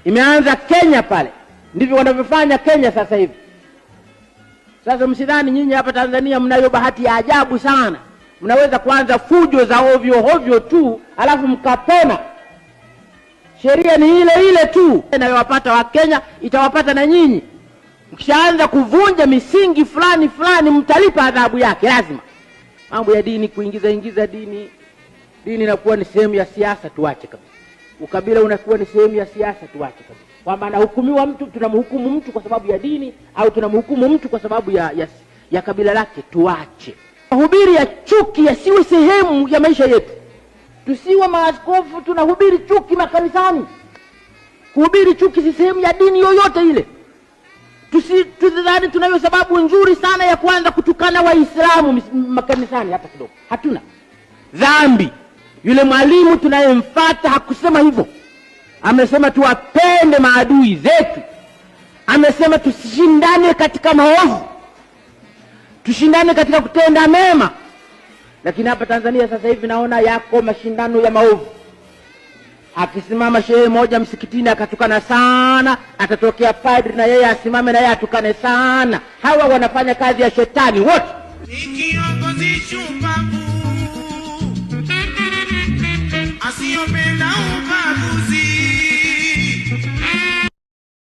Imeanza Kenya pale. Ndivyo wanavyofanya Kenya sasa hivi. Sasa msidhani nyinyi hapa Tanzania mnayo bahati ya ajabu sana. Mnaweza kuanza fujo za ovyo tu alafu mkapona. Sheria ni ile ile tu inayowapata wa Kenya itawapata na nyinyi. Mkishaanza kuvunja misingi fulani mtalipa adhabu yake lazima. Mambo ya dini, kuingiza dini inakuwa ni sehemu ya siasa, tuache kabisa. Ukabila unakuwa ni sehemu ya siasa, tuache kabisa. Kwamba anahukumiwa mtu, tunamhukumu mtu kwa sababu ya dini au tunamhukumu mtu kwa sababu ya kabila lake, tuache. Mahubiri ya chuki yasiwe sehemu ya maisha yetu. Tusiwe maaskofu tunahubiri chuki makanisani. Kuhubiri chuki si sehemu ya dini yoyote ile. Tusidhani tunayo sababu nzuri sana ya kuanza kutukana Waislamu makanisani, hata kidogo. Hatuna dhambi. Yule mwalimu tunayemfuata hakusema hivyo. Amesema tuwapende maadui zetu. Amesema tusishindane katika maovu, tushindane katika kutenda mema. Lakini hapa Tanzania sasa hivi naona yako mashindano ya maovu. Akisimama shehe moja msikitini akatukana sana, atatokea padri na yeye asimame na yeye atukane sana. Hawa wanafanya kazi ya shetani wote. Kiongozi shupavu asiyopenda